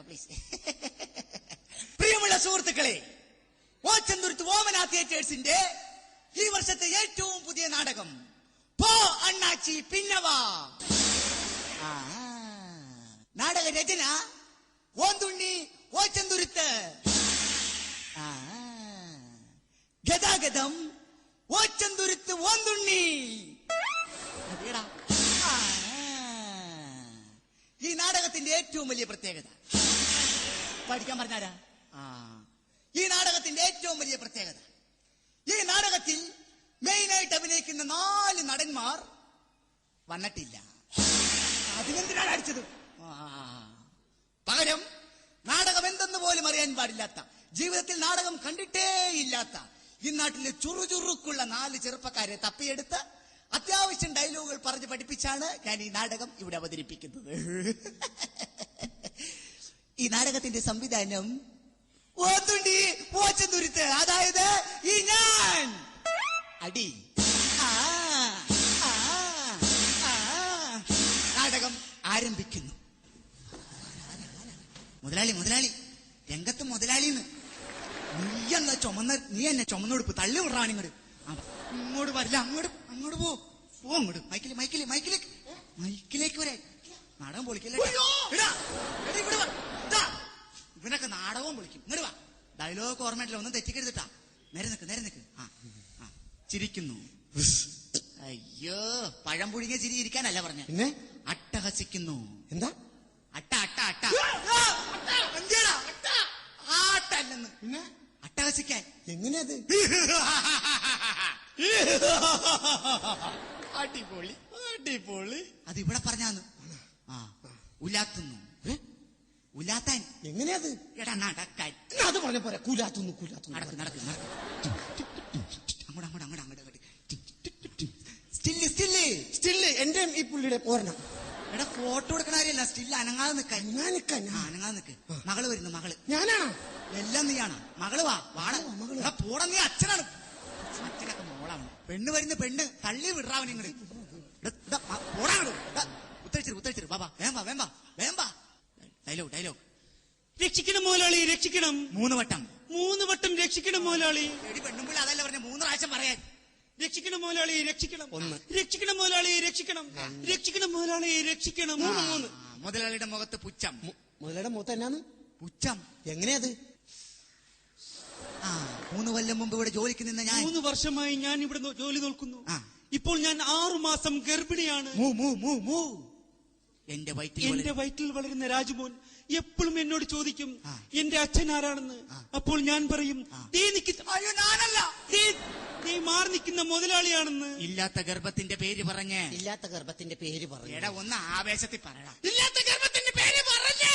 Please. പ്രിയമുള്ള സുഹൃത്തുക്കളെ, ഓച്ചന്തുരുത്ത് ഓമന തിയേറ്റേഴ്സിന്റെ ഈ വർഷത്തെ ഏറ്റവും പുതിയ നാടകം പോ അണ്ണാച്ചി പിന്നവാ. നാടക രചന ഓന്തുണ്ണി ഓച്ചന്തുരുത്ത്. ഗതാഗതം ഓച്ചന്തുരുത്ത് ഓന്തുണ്ണി. ഈ നാടകത്തിന്റെ ഏറ്റവും വലിയ പ്രത്യേകത പഠിക്കാൻ പറഞ്ഞാരാ? ഈ നാടകത്തിന്റെ ഏറ്റവും വലിയ പ്രത്യേകത, ഈ നാടകത്തിൽ മെയിനായിട്ട് അഭിനയിക്കുന്ന 4 നടന്മാർ വന്നിട്ടില്ല. അതിനെന്തിനാണ് അടിച്ചത്? പകരം നാടകം എന്തെന്ന് പോലും അറിയാൻ പാടില്ലാത്ത, ജീവിതത്തിൽ നാടകം കണ്ടിട്ടേ ഇല്ലാത്ത ഈ നാട്ടിലെ ചുറുചുറുക്കുള്ള 4 ചെറുപ്പക്കാരെ തപ്പിയെടുത്ത് അത്യാവശ്യം ഡയലോഗുകൾ പറഞ്ഞ് പഠിപ്പിച്ചാണ് ഞാൻ ഈ നാടകം ഇവിടെ അവതരിപ്പിക്കുന്നത്. ഈ നാടകത്തിന്റെ സംവിധാനം ഓന്തുണ്ണി ഓച്ചന്തുരുത്ത്, അതായത് ഈ ഞാൻ. അടി. നാടകം ആരംഭിക്കുന്നു. മുതലാളി മുതലാളി രംഗത്ത് മുതലാളിന്ന്. നീ എന്നെ ചുമന്നൊടുപ്പ് തള്ളി വിടാണ് ഇങ്ങോട്ട്. ഇങ്ങോട്ട് വരില്ല, അങ്ങോട്ട് പോ അങ്ങോട്ട്. മൈക്കിലേക്ക് വരാൻ നാടകം പൊളിക്കല്ലേ? ഇവനൊക്കെ നാടകവും പൊളിക്കും. ഇങ്ങോട്ട് വാ. ഡയലോഗ് ഓർമ്മയിട്ടില്ല, ഒന്നും തെറ്റിക്കരുതിട്ടാ. നേരെ നിക്ക്. ചിരിക്കുന്നു. അയ്യോ, പഴം പുഴുങ്ങിയ ചിരി ഇരിക്കാനല്ല പറഞ്ഞ, പിന്നെ അട്ടഹസിക്കുന്നു. എന്താ? ആട്ടല്ലെന്ന്, പിന്നെ അട്ടഹസിക്കാൻ. എങ്ങനെയത്? അടിപൊളി. അത് ഇവിടെ പറഞ്ഞാന്ന്. ഉലാത്തുന്നു. ഉലാത്താൻ എങ്ങനെയത്? എടാ നടക്കാൻ. അത് പറഞ്ഞ പോരാ. കുലാത്തുന്നു. നടക്ക്. അങ്ങോട്ട്. സ്റ്റില്ല് എന്റെ ഈ പുള്ളിയുടെ പോരണം. എടാ ഫോട്ടോ എടുക്കണ കാര്യമല്ല, സ്റ്റില്ല് അനങ്ങാതെ നിൽക്കാൻ. അനങ്ങാതെ നിൽക്ക്. മകള് വരുന്നു. മകള് ഞാനാണോ? എല്ലാം നീയാണ്. മകള് വാടാ. പോടാ, നീ അച്ഛനാണ്. അച്ഛനൊക്കെ മോളാണ്. പെണ്ണ് വരുന്ന പെണ്ണ് തള്ളി വിടാവൻ ഇങ്ങോട്ട്. ഉത്തരിച്ചിട്ട് ബാബാ വേമ്പാ. ഡയലോഗ്. രക്ഷിക്കണം മുതലാളി, രക്ഷിക്കണം. 3 വട്ടം രക്ഷിക്കണം മുതലാളി. എടി പെണ്ണുമ്പിള്ള അതല്ല പറഞ്ഞ 3 പ്രാവശ്യം പറയാൻ. രക്ഷിക്കണം മുതലാളി, രക്ഷിക്കണം. രക്ഷിക്കണം മുതലാളി, രക്ഷിക്കണം. രക്ഷിക്കണം മുതലാളി, രക്ഷിക്കണം. 3. മുതലാളിയുടെ മുഖത്ത് പുച്ഛം. മുതലാളിയുടെ മുഖത്ത് എന്നാന്ന് പുച്ഛം? എങ്ങനെയത്? 3 കൊല്ലം മുമ്പ് ഇവിടെ ജോലിക്ക് നിന്ന ഞാൻ. 3 വർഷമായി ഞാൻ ഇവിടെ ജോലി നോക്കുന്നു. ഇപ്പോൾ ഞാൻ 6 മാസം ഗർഭിണിയാണ്. എന്റെ വയറ്റിൽ വളരുന്ന രാജുമോൻ എപ്പോഴും എന്നോട് ചോദിക്കും എന്റെ അച്ഛൻ ആരാണെന്ന്. അപ്പോൾ ഞാൻ പറയും, നീ മാറി നിൽക്കുന്ന മുതലാളിയാണെന്ന്. ഇല്ലാത്ത ഗർഭത്തിന്റെ പേര് പറഞ്ഞ്. എടാ ഒന്ന് ആവേശത്തിൽ പറയടാ. ഇല്ലാത്ത ഗർഭത്തിന്റെ പേര് പറഞ്ഞ്.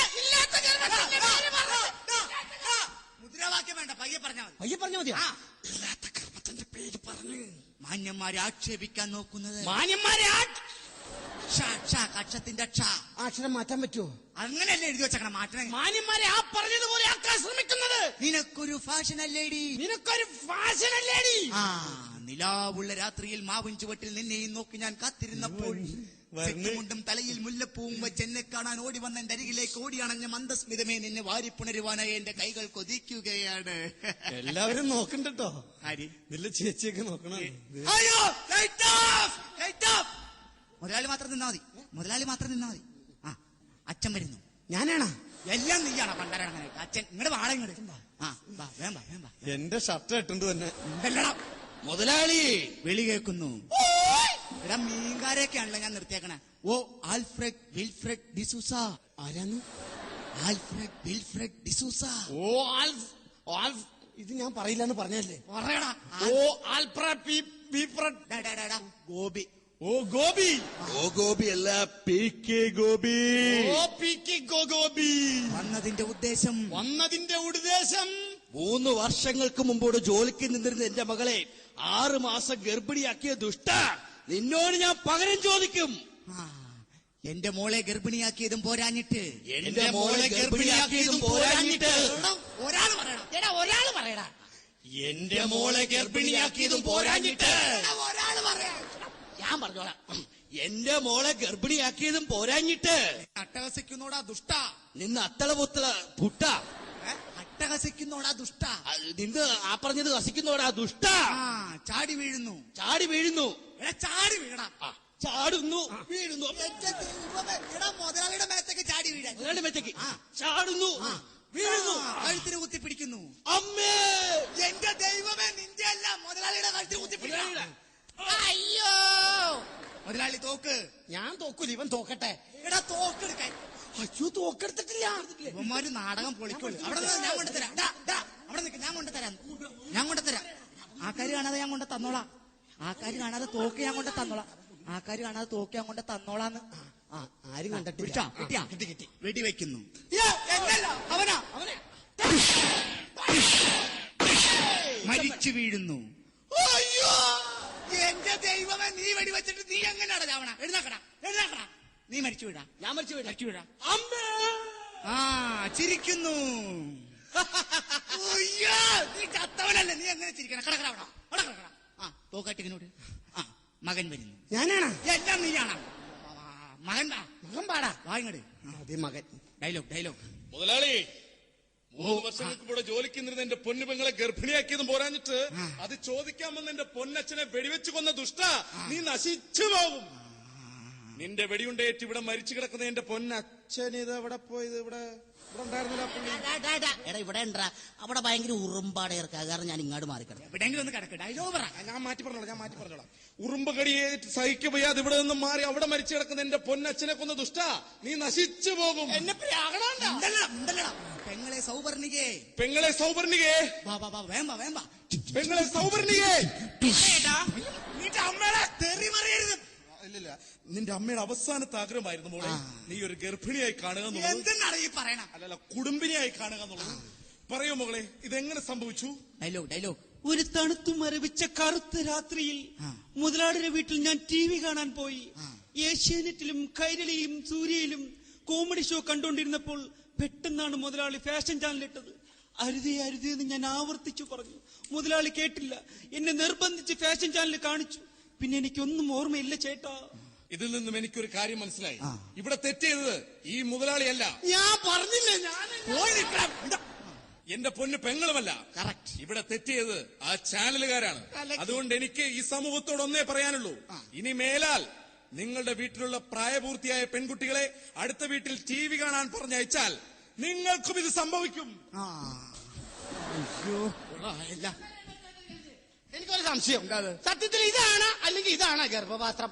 മുദ്രാവാക്യം വേണ്ട, പയ്യെ പറഞ്ഞാൽ മതി. ഇല്ലാത്ത ഗർഭത്തിന്റെ പേര് പറഞ്ഞ് മാന്യന്മാരെ ആക്ഷേപിക്കാൻ നോക്കുന്നത്. കക്ഷത്തിന്റെ അക്ഷരം മാറ്റാൻ പറ്റുമോ? അങ്ങനെയല്ലേ എഴുതി വെച്ചേക്കണം. മാറ്റണം. മാന്യന്മാരെ ആ പറഞ്ഞതുപോലെ ആക്കാൻ ശ്രമിക്കുന്നത്. നിനക്കൊരു ഫാഷൻ അല്ലേടി. നിലാവുള്ള രാത്രിയിൽ മാവിൻ ചുവട്ടിൽ നിന്നെയും നോക്കി ഞാൻ കാത്തിരുന്നപ്പോൾ മുണ്ടും തലയിൽ മുല്ലപ്പൂവും വെച്ച് എന്നെ കാണാൻ ഓടി വന്ന എന്റെ അരികിലേക്ക് ഓടിയണഞ്ഞ മന്ദസ്മിതമേ, നിന്നെ വാരിപ്പുണരുവാനായി എന്റെ കൈകൾ കൊതിക്കുകയാണ്. എല്ലാവരും നോക്കണ്ടോ? നല്ല ചേച്ചിയൊക്കെ നോക്കണം. മുതലാളി മാത്രം നിന്നാ മതി. അച്ഛൻ വരുന്നു. ഞാനാണോ? എല്ലാം നീയാണ് പണ്ടാരാണ്. അച്ഛൻ ഇങ്ങോട്ട് വാട. വേമ്പാ. എന്റെ ഷർട്ട് ഇട്ടുണ്ട് തന്നെ. മുതലാളി വിളി കേൾക്കുന്നു. ഇവിടെ മീൻകാരെയൊക്കെയാണല്ലോ ഞാൻ നിർത്തിയേക്കണേ. Alfred Wilfred D'Souza. ആരാന്ന്? Alfred Wilfred D'Souza. ഇത് ഞാൻ പറയില്ലെന്ന് പറഞ്ഞല്ലേ? പറയടാ. ഗോപി. ഗോപി അല്ല, PK ഗോപി. വന്നതിന്റെ ഉദ്ദേശം 3 വർഷങ്ങൾക്ക് മുമ്പോട് ജോലിക്ക് നിന്നിരുന്ന എന്റെ മകളെ 6 മാസം ഗർഭിണിയാക്കിയ ദുഷ്ട, നിന്നോട് ഞാൻ പകരം ചോദിക്കും. എന്റെ മോളെ ഗർഭിണിയാക്കിയതും പോരാഞ്ഞിട്ട്. ഒരാള് പറയടാ. എന്റെ മോളെ ഗർഭിണിയാക്കിയതും പോരാഞ്ഞിട്ട്. ഞാൻ പറഞ്ഞോളാം. എന്റെ മോളെ ഗർഭിണിയാക്കിയതും പോരാഞ്ഞിട്ട്. അട്ടഹസിക്കുന്നോടാ ദുഷ്ട. നിന്ന് അത്തള പൊത്തള പുട്ട അട്ടഹസിക്കുന്നോടാ ദുഷ്ട. നിന്ന് ആ പറഞ്ഞത് ഹസിക്കുന്നോടാ ദുഷ്ട. ചാടി വീഴുന്നു. ചാടി വീഴുന്നു. ചാടി വീഴണം. ചാടുന്നു വീഴുന്നു. മുതലാളിയുടെ മേത്തേക്ക് ചാടി വീഴാൻ. മുതലാളിയുടെ മേത്തേക്ക് ചാടുന്നു വീഴുന്നു. കഴുത്തിന് കുത്തിപ്പിടിക്കുന്നു. അമ്മേ എന്റെ ദൈവമേ, നിന്റെ അല്ല, മുതലാളിയുടെ കഴുത്തിന് കുത്തിപ്പിടിക്കുന്നു. അയ്യോ മുതലാളി തോക്ക്. ഞാൻ തോക്കൂല, ഇവൻ തോക്കട്ടെ. എടാ തോക്കെടുക്കാൻ. അയ്യോ തോക്കെടുത്തിട്ടില്ല. ഇവന്മാര് നാടകം പൊളിക്കുള്ളൂ. അവിടെ നിന്ന് ഞാൻ കൊണ്ടുതരാം. അവിടെ നിൽക്ക്, ഞാൻ കൊണ്ടുതരാം. ആക്കാര് കാണാതെ ഞാൻ കൊണ്ട് തന്നോളാം. ആക്കാര് കാണാതെ തോക്ക് ഞാൻ കൊണ്ട് തന്നോളാം. ആക്കാര് കാണാതെ തോക്ക് ഞാൻ കൊണ്ട് തന്നോളാന്ന്. ആരും കണ്ടിട്ടില്ല. കിട്ടി. വെടിവെക്കുന്നു. അവനാ മരിച്ചു വീഴുന്നു. അയ്യോ എന്റെ ദൈവമേ, നീ വെടിവെച്ചിട്ട് നീ എങ്ങനെയാണ് ചാവണ? എഴുന്നേക്കടാ. നീ മരിച്ചു വീഴാ. ഞാൻ മരിച്ചു വീഴാ. അമ്മേ ചിരിക്കുന്നു. നീ ചത്തവനല്ലേ, നീ എങ്ങനെ ചിരിക്കണം? കടക്കട. തോക്കാട്ടിങ്ങനോട്. മകൻ വരുന്നു. ഞാനാണ്. എല്ലാം നീയാണ്. മകൻ പാടാ. വാങ്ങട്. മകൻ. ഡയലോഗ്. മുതലാളി, 3 വർഷങ്ങൾക്ക് കൂടെ ജോലിക്ക് നിന്നിരുന്ന എന്റെ പൊന്നു പെങ്ങളെ ഗർഭിണിയാക്കിയതും പോരാഞ്ഞിട്ട് അത് ചോദിക്കാൻ വന്ന എന്റെ പൊന്നച്ഛനെ വെടിവെച്ച് കൊന്ന ദുഷ്ട, നീ നശിച്ചു പോകും. നിന്റെ വെടിയുണ്ടേറ്റ് ഇവിടെ മരിച്ചു കിടക്കുന്ന എന്റെ പൊന്നച്ഛൻ ഇത് എവിടെ പോയത്? ഇവിടെ ഉണ്ടായിരുന്നില്ല. എടാ ഇവിടെ ഉണ്ടാ, അവിടെ ഭയങ്കര ഉറുമ്പാടെ ഇറക്കുക. കാരണം ഞാൻ ഇങ്ങോട്ട് മാറിക്കിടക്കും. എവിടെയെങ്കിലും ഒന്ന് കിടക്ക്. ഡയലോഗ് പറ. ഞാൻ മാറ്റി പറഞ്ഞോളാം. ഉറുമ്പ് കടിയേറ്റ് സഹിക്കുപോയാതെ ഇവിടെ നിന്ന് മാറി അവിടെ മരിച്ചു കിടക്കുന്ന എന്റെ പൊന്നച്ഛനെ കൊന്ന ദുഷ്ട, നീ നശിച്ചു പോകും. എന്നെ പെങ്ങളെ സൗവർണികേ. വേമ്പ പെങ്ങളെ സൗവർണികേ. നിന്റെ അമ്മയുടെ തെറി മറിയരുത്. ഇല്ല, നിന്റെ അമ്മയുടെ അവസാനത്തെ ആഗ്രഹമായിരുന്നു മോളെ നീ ഒരു ഗർഭിണിയായി കാണുക എന്നുള്ളത്. എന്തെന്നാണ് ഈ പറയണ? അല്ലല്ല, കുടുംബിനിയായി കാണുക എന്നുള്ളത്. പറയൂ മകളെ, ഇതെങ്ങനെ സംഭവിച്ചു? ഡയലോഗ്. ഒരു തണുത്തു മരവിച്ച കറുത്ത രാത്രിയിൽ മുതലാളിയുടെ വീട്ടിൽ ഞാൻ TV കാണാൻ പോയി. ഏഷ്യാനെറ്റിലും കൈരളിയിലും സൂര്യയിലും കോമഡി ഷോ കണ്ടുകൊണ്ടിരുന്നപ്പോൾ പെട്ടെന്നാണ് മുതലാളി ഫാഷൻ ചാനലിട്ടത്. അരുതേ എന്ന് ഞാൻ ആവർത്തിച്ചു പറഞ്ഞു. മുതലാളി കേട്ടില്ല. എന്നെ നിർബന്ധിച്ച് ഫാഷൻ ചാനൽ കാണിച്ചു. പിന്നെ എനിക്കൊന്നും ഓർമ്മയില്ല ചേട്ടാ. ഇതിൽ നിന്നും എനിക്കൊരു കാര്യം മനസ്സിലായി. ഇവിടെ തെറ്റെയ്തത് ഈ മുതലാളിയല്ല. ഞാൻ പറഞ്ഞില്ലേ, എന്റെ പൊന്ന് പെങ്ങളുമല്ല. ഇവിടെ തെറ്റെയ്തത് ആ ചാനലുകാരാണ്. അതുകൊണ്ട് എനിക്ക് ഈ സമൂഹത്തോട് ഒന്നേ പറയാനുള്ളൂ. ഇനി മേലാൽ നിങ്ങളുടെ വീട്ടിലുള്ള പ്രായപൂർത്തിയായ പെൺകുട്ടികളെ അടുത്ത വീട്ടിൽ TV കാണാൻ പറഞ്ഞയച്ചാൽ നിങ്ങൾക്കും ഇത് സംഭവിക്കും. എനിക്കൊരു സംശയം. സത്യത്തിൽ ഇതാണ് അല്ലെങ്കിൽ ഇതാണ് ഗർഭപാത്രം?